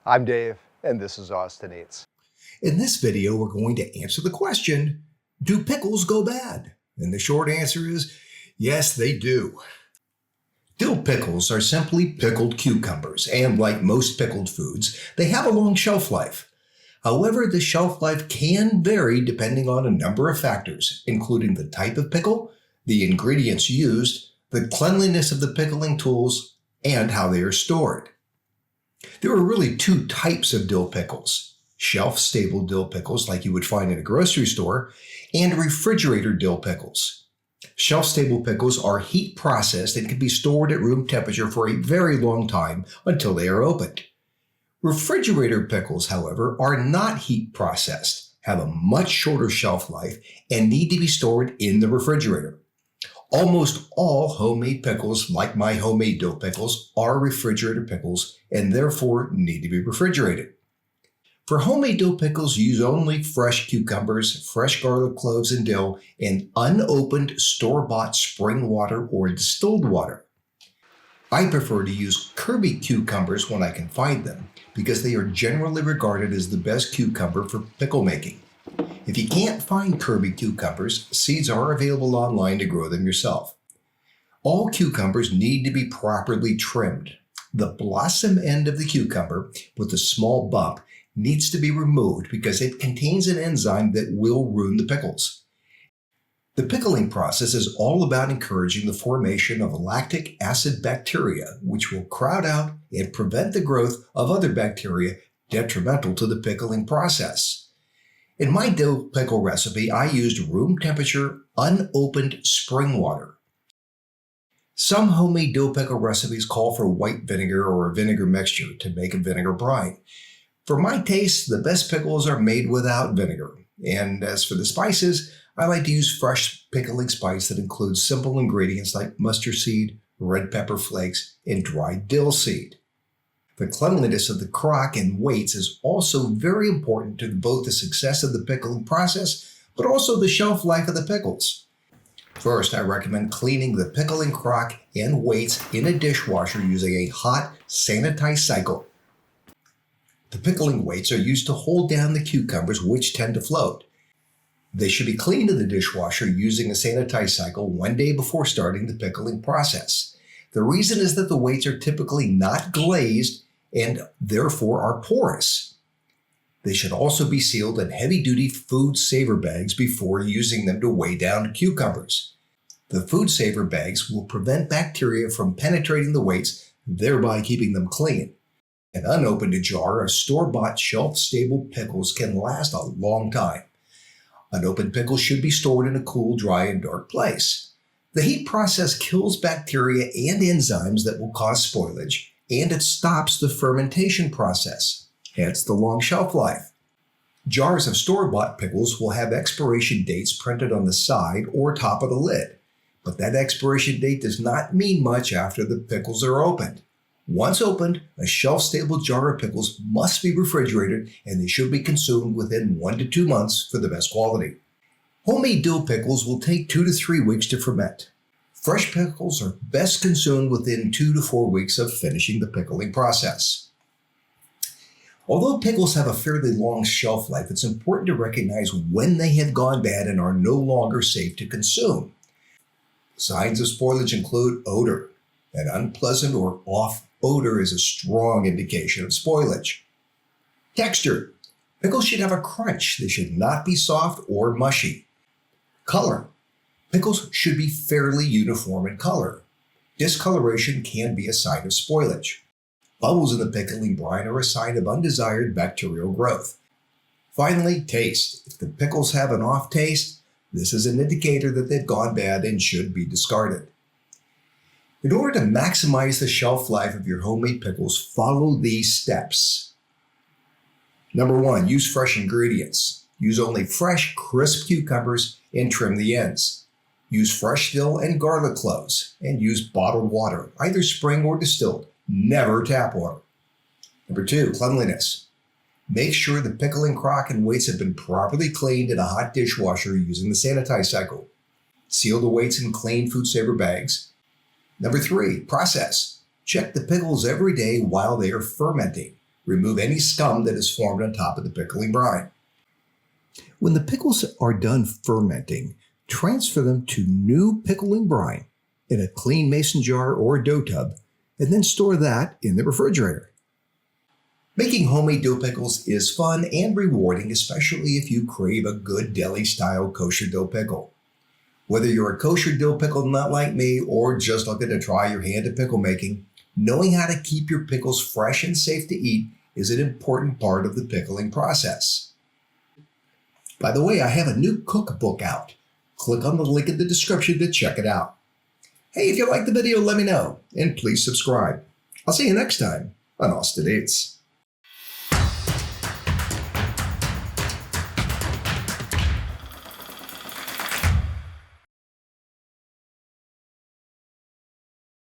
I'm Dave, and this is Austin Eats. In this video, we're going to answer the question, do pickles go bad? And the short answer is, yes, they do. Dill pickles are simply pickled cucumbers, and like most pickled foods, they have a long shelf life. However, the shelf life can vary depending on a number of factors, including the type of pickle, the ingredients used, the cleanliness of the pickling tools, and how they are stored. There are really two types of dill pickles: shelf-stable dill pickles like you would find in a grocery store, and refrigerator dill pickles. Shelf-stable pickles are heat processed and can be stored at room temperature for a very long time until they are opened. Refrigerator pickles, however, are not heat processed, have a much shorter shelf life, and need to be stored in the refrigerator. Almost all homemade pickles, like my homemade dill pickles, are refrigerator pickles and therefore need to be refrigerated. For homemade dill pickles, use only fresh cucumbers, fresh garlic cloves and dill, and unopened store-bought spring water or distilled water. I prefer to use Kirby cucumbers when I can find them because they are generally regarded as the best cucumber for pickle making. If you can't find Kirby cucumbers, seeds are available online to grow them yourself. All cucumbers need to be properly trimmed. The blossom end of the cucumber with a small bump needs to be removed because it contains an enzyme that will ruin the pickles. The pickling process is all about encouraging the formation of lactic acid bacteria, which will crowd out and prevent the growth of other bacteria detrimental to the pickling process. In my dill pickle recipe, I used room temperature, unopened spring water. Some homemade dill pickle recipes call for white vinegar or a vinegar mixture to make a vinegar brine. For my taste, the best pickles are made without vinegar. And as for the spices, I like to use fresh pickling spice that includes simple ingredients like mustard seed, red pepper flakes, and dried dill seed. The cleanliness of the crock and weights is also very important to both the success of the pickling process, but also the shelf life of the pickles. First, I recommend cleaning the pickling crock and weights in a dishwasher using a hot, sanitized cycle. The pickling weights are used to hold down the cucumbers, which tend to float. They should be cleaned in the dishwasher using a sanitized cycle 1 day before starting the pickling process. The reason is that the weights are typically not glazed and therefore are porous. They should also be sealed in heavy-duty food saver bags before using them to weigh down cucumbers. The food saver bags will prevent bacteria from penetrating the weights, thereby keeping them clean. An unopened jar of store-bought shelf-stable pickles can last a long time. Unopened pickles should be stored in a cool, dry, and dark place. The heat process kills bacteria and enzymes that will cause spoilage, and it stops the fermentation process, hence the long shelf life. Jars of store-bought pickles will have expiration dates printed on the side or top of the lid, but that expiration date does not mean much after the pickles are opened. Once opened, a shelf-stable jar of pickles must be refrigerated and they should be consumed within 1 to 2 months for the best quality. Homemade dill pickles will take 2 to 3 weeks to ferment. Fresh pickles are best consumed within 2 to 4 weeks of finishing the pickling process. Although pickles have a fairly long shelf life, it's important to recognize when they have gone bad and are no longer safe to consume. Signs of spoilage include odor. An unpleasant or off odor is a strong indication of spoilage. Texture. Pickles should have a crunch. They should not be soft or mushy. Color. Pickles should be fairly uniform in color. Discoloration can be a sign of spoilage. Bubbles in the pickling brine are a sign of undesired bacterial growth. Finally, taste. If the pickles have an off taste, this is an indicator that they've gone bad and should be discarded. In order to maximize the shelf life of your homemade pickles, follow these steps. Number 1, use fresh ingredients. Use only fresh, crisp cucumbers and trim the ends. Use fresh dill and garlic cloves, and use bottled water, either spring or distilled, never tap water. Number 2, cleanliness. Make sure the pickling crock and weights have been properly cleaned in a hot dishwasher using the sanitize cycle. Seal the weights in clean food saver bags. Number 3, process. Check the pickles every day while they are fermenting. Remove any scum that is formed on top of the pickling brine. When the pickles are done fermenting, transfer them to new pickling brine in a clean mason jar or dough tub, and then store that in the refrigerator. Making homemade dill pickles is fun and rewarding, especially if you crave a good deli-style kosher dill pickle. Whether you're a kosher dill pickle nut like me or just looking to try your hand at pickle making, knowing how to keep your pickles fresh and safe to eat is an important part of the pickling process. By the way, I have a new cookbook out. Click on the link in the description to check it out. Hey, if you liked the video, let me know, and please subscribe. I'll see you next time on Austin Eats.